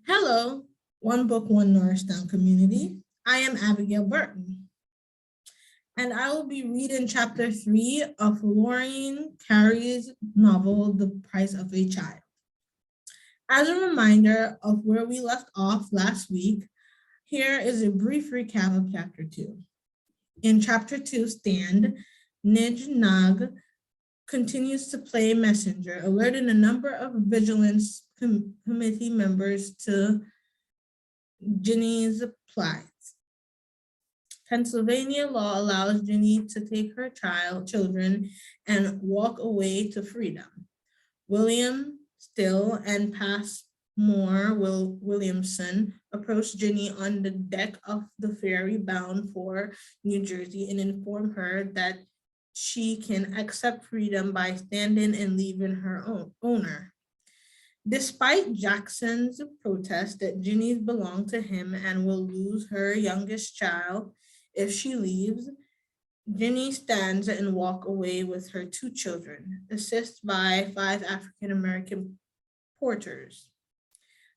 Hello, One Book, One Norristown community. I am Abigayle Burton, and I will be reading chapter 3 of Lorraine Carey's novel, The Price of a Child. As a reminder of where we left off last week, here is a brief recap of chapter 2. In chapter 2, Stand, Nij Nag continues to play messenger, alerting a number of vigilance committee members to Ginny's plight. Pennsylvania law allows Ginny to take her children and walk away to freedom. William Still and Passmore Williamson approached Ginny on the deck of the ferry bound for New Jersey and inform her that she can accept freedom by standing and leaving her owner. Despite Jackson's protest that Ginny belonged to him and will lose her youngest child if she leaves, Ginny stands and walks away with her two children, assisted by five African American porters.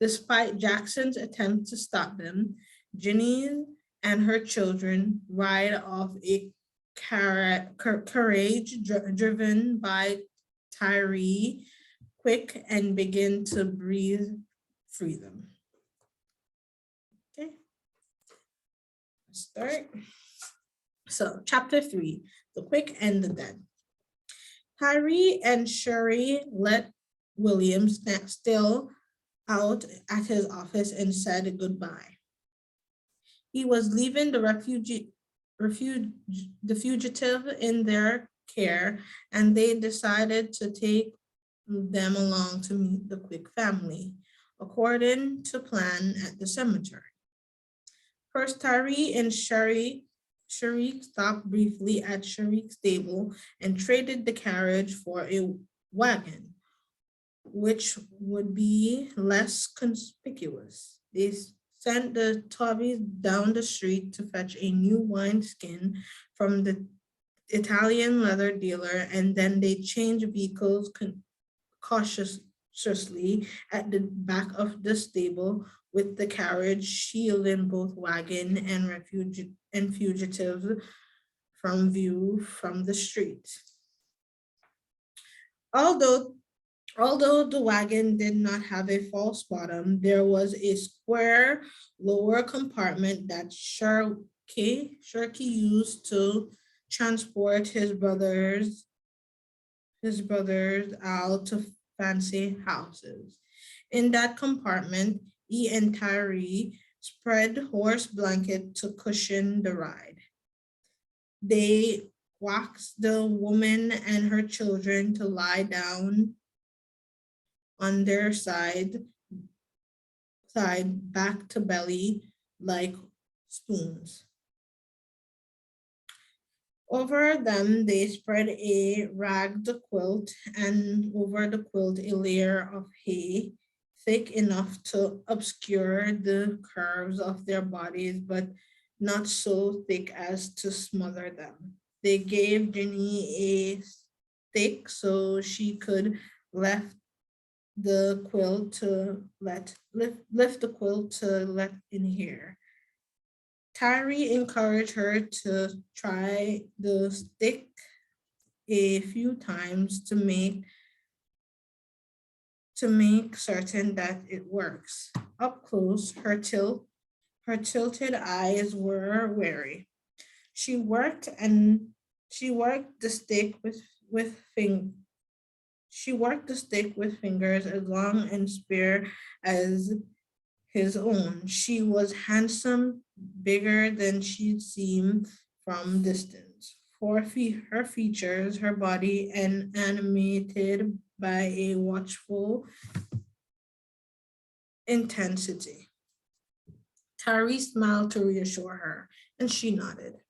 Despite Jackson's attempt to stop them, Ginny and her children ride off a carriage driven by Tyree quick and begin to breathe freedom. Okay, let's start. So, chapter 3, The Quick and the Dead. Tyree and Sherry let William Still out at his office and said goodbye. He was leaving the fugitive in their care, and they decided to take them along to meet the Quick family, according to plan at the cemetery. First, Tyree and Sharik stopped briefly at Sharik's stable and traded the carriage for a wagon, which would be less conspicuous. They sent the Tobbies down the street to fetch a new wineskin from the Italian leather dealer, and then they changed vehicles cautiously at the back of the stable, with the carriage shielding both wagon and fugitives from view from the street. Although Although the wagon did not have a false bottom, there was a square lower compartment that Sharkey used to transport his brothers out to fancy houses. In that compartment, he and Tyree spread horse blanket to cushion the ride. They waxed the woman and her children to lie down on their side back to belly like spoons. Over them they spread a ragged quilt, and over the quilt a layer of hay thick enough to obscure the curves of their bodies, but not so thick as to smother them. They gave Ginny a stick so she could lift the quilt to lift the quilt to let in here. Tyree encouraged her to try the stick a few times to make certain that it works. Up close, her tilted eyes were wary. She worked and she worked the stick with fing, she worked the stick with fingers as long and spare as his own. She was handsome, bigger than she'd seemed from distance. Her features, her body, and animated by a watchful intensity. Tyree smiled to reassure her, and she nodded.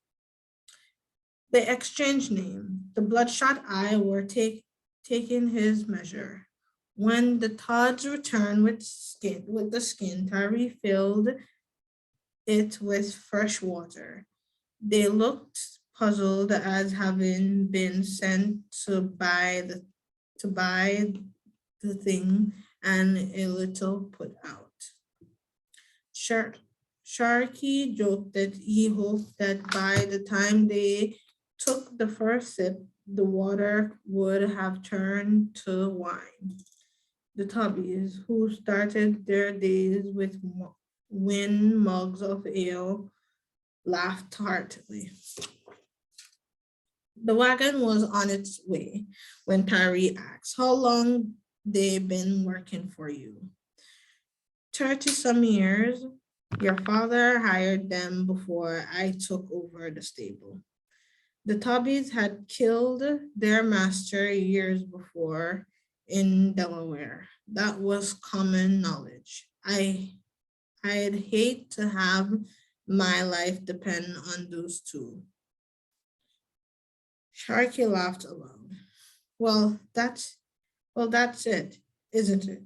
They exchanged names. The bloodshot eye were taking his measure. When the Todds returned with the skin, Tyree filled it with fresh water. They looked puzzled as having been sent to buy the thing and a little put out. Shar- Sharky joked that he hoped that by the time they took the first sip, the water would have turned to wine. The Tubbies, who started their days with win mugs of ale, laughed heartily. The wagon was on its way when Tyree asked, "How long they been working for you?" 30 some years. Your father hired them before I took over the stable. The Tubbies had killed their master years before in Delaware. That was common knowledge. I'd hate to have my life depend on those two. Sharky laughed aloud. Well, that's it, isn't it?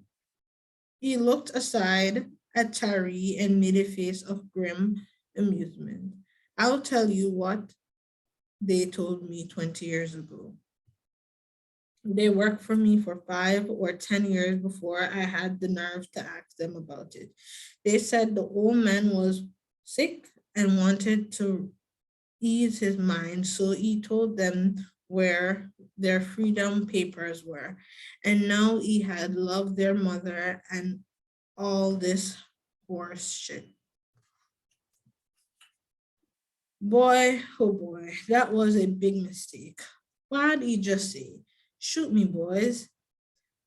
He looked aside at Tari and made a face of grim amusement. I'll tell you what they told me 20 years ago. They worked for me for 5 or 10 years before I had the nerve to ask them about it. They said the old man was sick and wanted to ease his mind, so he told them where their freedom papers were. And now he had loved their mother and all this horse shit. Boy, oh boy, that was a big mistake. Why'd he just say, "Shoot me, boys"?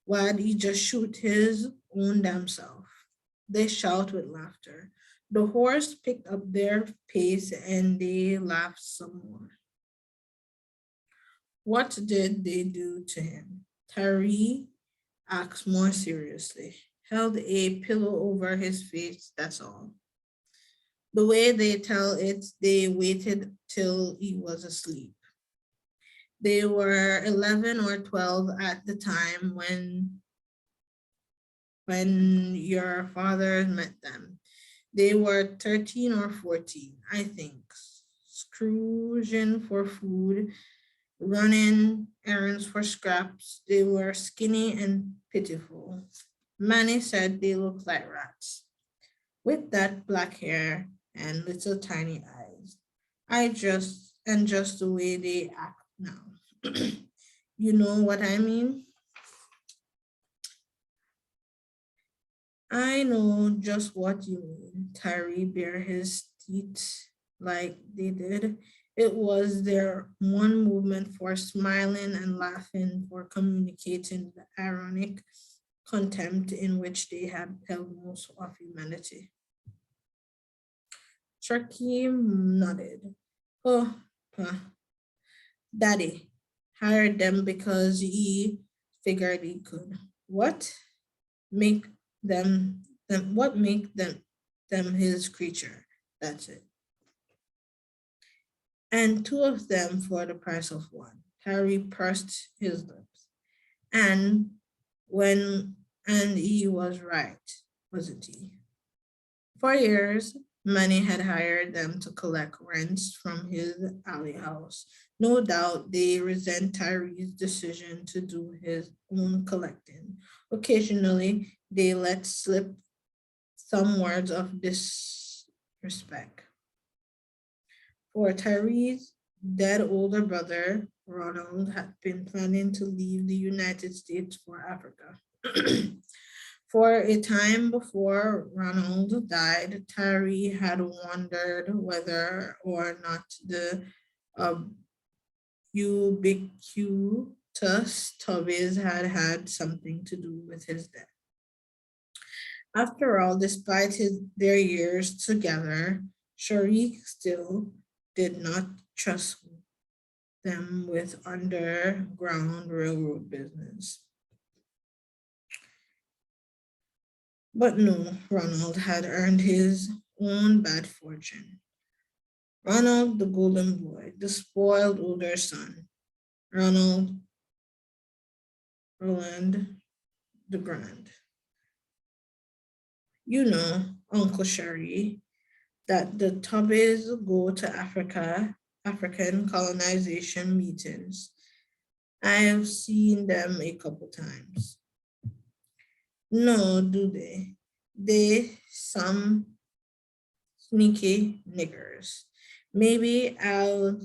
Why'd he just shoot his own damn self? They shout with laughter. The horse picked up their pace and they laughed some more. What did they do to him? Tari asked more seriously, held a pillow over his face, that's all. The way they tell it, they waited till he was asleep. They were 11 or 12 at the time when your father met them. They were 13 or 14, I think, scrounging for food, running errands for scraps. They were skinny and pitiful. Manny said they looked like rats, with that black hair and little tiny eyes. Just the way they act now. You know what I mean? I know just what you mean. Tyree bare his teeth like they did. It was their one movement for smiling and laughing, for communicating the ironic contempt in which they had held most of humanity. Sharky nodded. Oh, huh. Daddy hired them because he figured he could. What make what make them his creature? That's it. And two of them for the price of one. Harry pursed his lips. And when and he was right, wasn't he? For years, Manny had hired them to collect rents from his alley house. No doubt they resent Tyree's decision to do his own collecting. Occasionally, they let slip some words of disrespect. For Tyree's dead older brother, Ronald had been planning to leave the United States for Africa. For a time before Ronald died, Tyree had wondered whether or not the uh, ubiquitous Tobias had had something to do with his death. After all, despite their years together, Sharik still did not trust them with underground railroad business. But no, Ronald had earned his own bad fortune. Ronald, the golden boy, the spoiled older son. Ronald Roland the Grand. You know, Uncle Sherry, that the Tubbies go to African colonization meetings. I have seen them a couple times. No, do they? They some sneaky niggers. Maybe I'll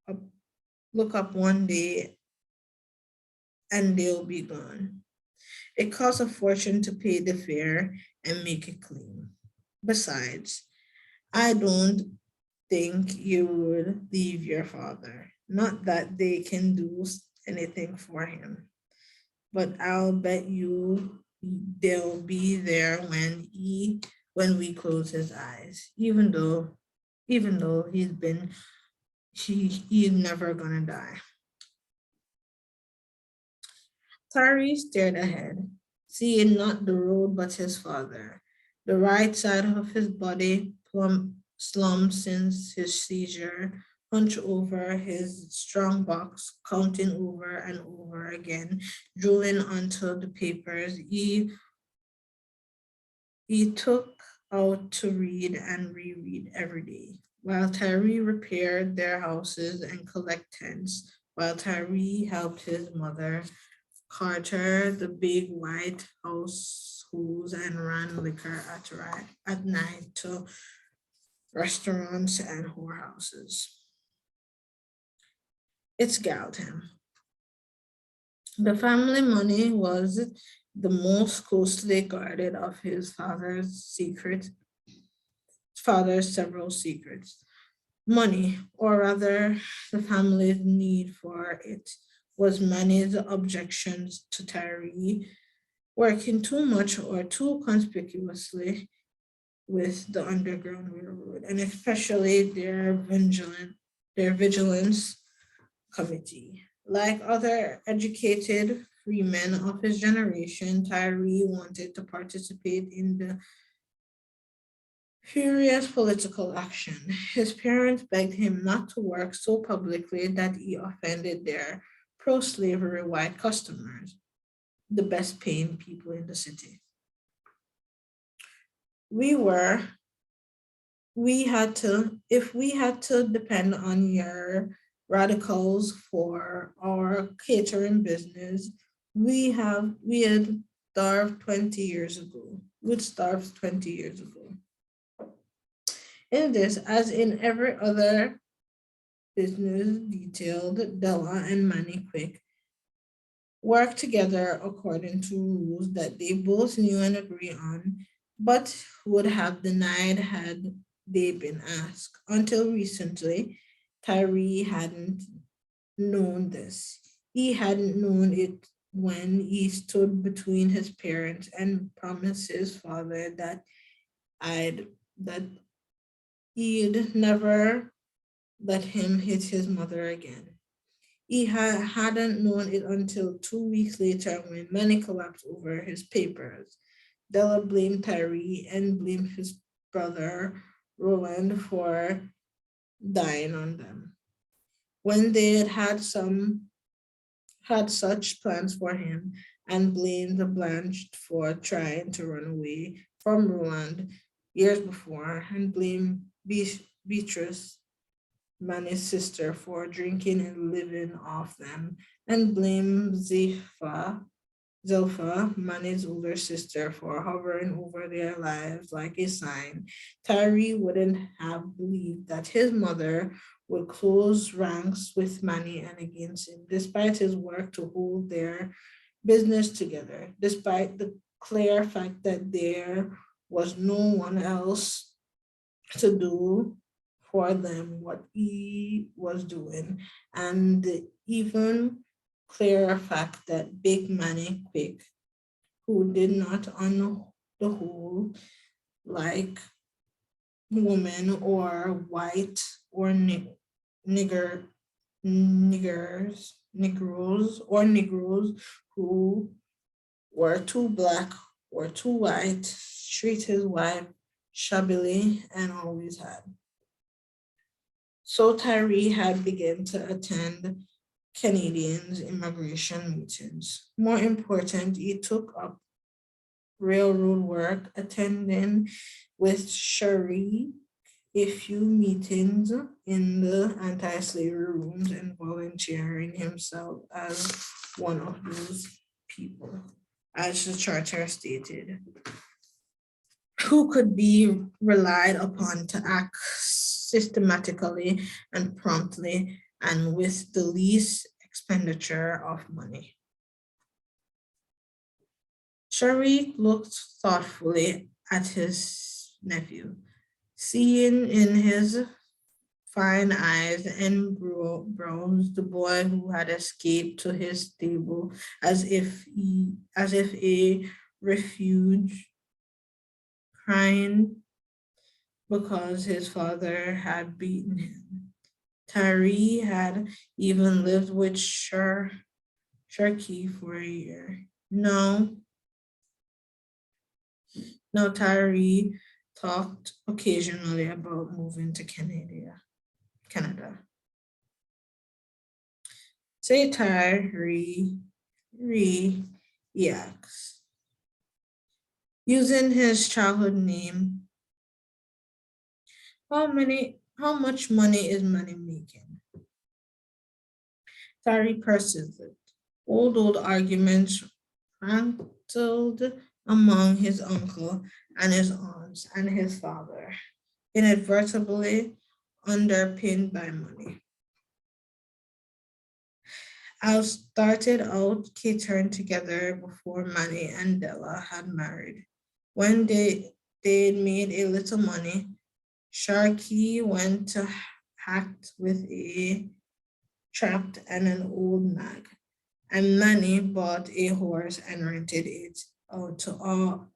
up look up one day and they'll be gone. It costs a fortune to pay the fare and make it clean. Besides, I don't think you would leave your father. Not that they can do anything for him, but I'll bet you they'll be there when we close his eyes. Even though he's never gonna die. Tyree stared ahead, seeing not the road but his father. The right side of his body slumped since his seizure, hunched over his strong box, counting over and over again, drooling onto the papers he took out to read and reread every day. While Tyree repaired their houses and collect tents, while Tyree helped his mother Carter, the big white house schools and ran liquor at night to restaurants and whorehouses. It scowled him. The family money was the most closely guarded of his father's several secrets. Money, or rather the family's need for it, was Manny's objections to Tyree working too much or too conspicuously with the Underground Railroad, and especially their vigilance committee. Like other educated free men of his generation, Tyree wanted to participate in the furious political action. His parents begged him not to work so publicly that he offended their pro slavery white customers, the best paying people in the city. We were, we had to, if we had to depend on your radicals for our catering business, we had starved 20 years ago. We'd starved 20 years ago. In this, as in every other business detailed, Della and Manny Quick worked together according to rules that they both knew and agreed on, but would have denied had they been asked. Until recently, Tyree hadn't known this. He hadn't known it when he stood between his parents and promised his father I'd that he'd never let him hit his mother again. Hadn't known it until 2 weeks later when Manny collapsed over his papers. Della blamed Tyree and blamed his brother Roland for dying on them. When they had such plans for him and blamed Blanche for trying to run away from Roland years before and blamed Beatrice Manny's sister for drinking and living off them, and blamed Zilpha, Manny's older sister, for hovering over their lives like a sign. Tyree wouldn't have believed that his mother would close ranks with Manny and against him, despite his work to hold their business together, despite the clear fact that there was no one else to do for them what he was doing, and the even clearer fact that Big Manny Quick, who did not on the whole like women or white or nigger negroes who were too black or too white, treat his wife shabbily and always had. So Tyree had begun to attend Canadians' immigration meetings. More important, he took up railroad work, attending with Cherie a few meetings in the anti-slavery rooms and volunteering himself as one of those people. as the charter stated, who could be relied upon to act systematically and promptly and with the least expenditure of money. Sharik looked thoughtfully at his nephew, seeing in his fine eyes and brows the boy who had escaped to his stable as if a refuge, crying because his father had beaten him. Tyree had even lived with Sharky for a year. No, Tyree talked occasionally about moving to Canada. Say Tyree, he asks, using his childhood name. How much money is money making? Tyree persisted. Old arguments rankled among his uncle and his aunts and his father, inadvertently underpinned by money. I started out catering together before Manny and Della had married. When they made a little money, Sharky went to act with a trapped and an old nag, and Manny bought a horse and rented it out to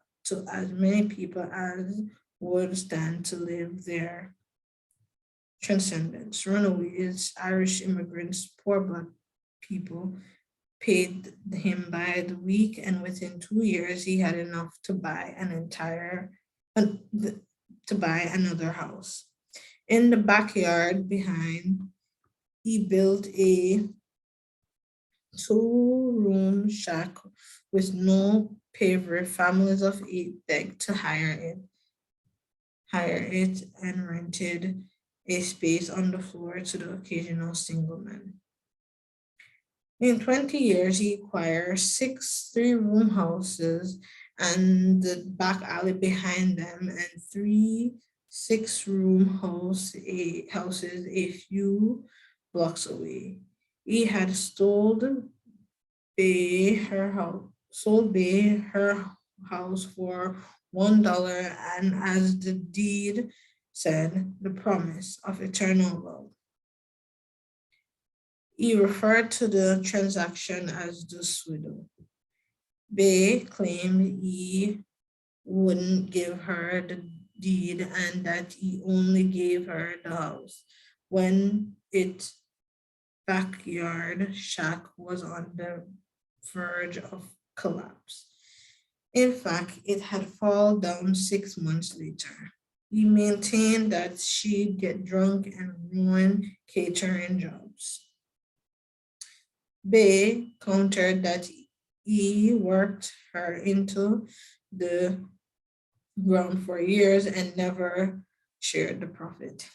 as many people as would stand to live there. Transcendence, runaways, Irish immigrants, poor black people paid him by the week, and within 2 years he had enough to buy to buy another house. In the backyard behind, he built a two-room shack with no paver. Families of 8 begged to hire it, and rented a space on the floor to the occasional single man. In 20 years, he acquired 6 3-room houses and the back alley behind them, and 3 6-room houses a few blocks away. He had sold Bay her house for $1, and as the deed said, the promise of eternal love. He referred to the transaction as the pseudo. Bay claimed he wouldn't give her the deed and that he only gave her the house when its backyard shack was on the verge of collapse. In fact, it had fallen down 6 months later. He maintained that she'd get drunk and ruin catering jobs. Bay countered that he worked her into the ground for years and never shared the profit.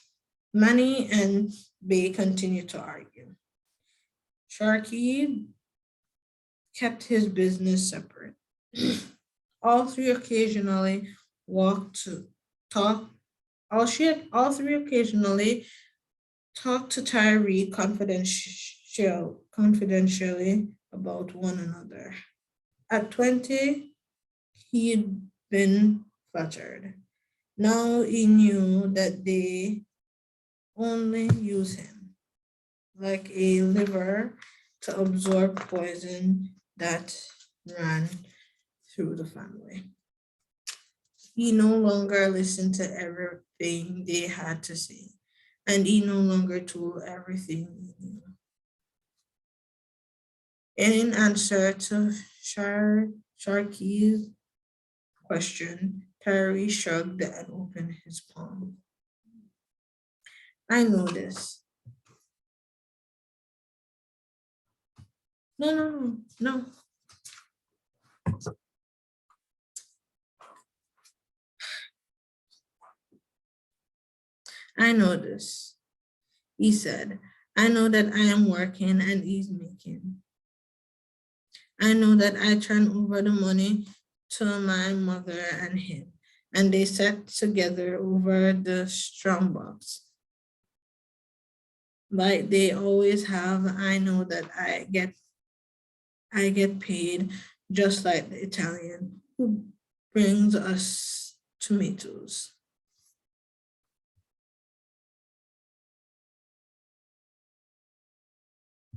Manny and Bay continued to argue. Sharkey kept his business separate. All three occasionally walked to talk. All three occasionally talked to Tyree confidentially about one another. At 20, he'd been flattered. Now he knew that they only use him like a liver to absorb poison that ran through the family. He no longer listened to everything they had to say, and he no longer told everything he knew. In answer to Sharky's question, Terry shrugged and opened his palm. I know this. No. I know this, he said. I know that I am working and he's making. I know that I turned over the money to my mother and him, and they sat together over the strong box. Like they always have, I know that I get paid just like the Italian who brings us tomatoes.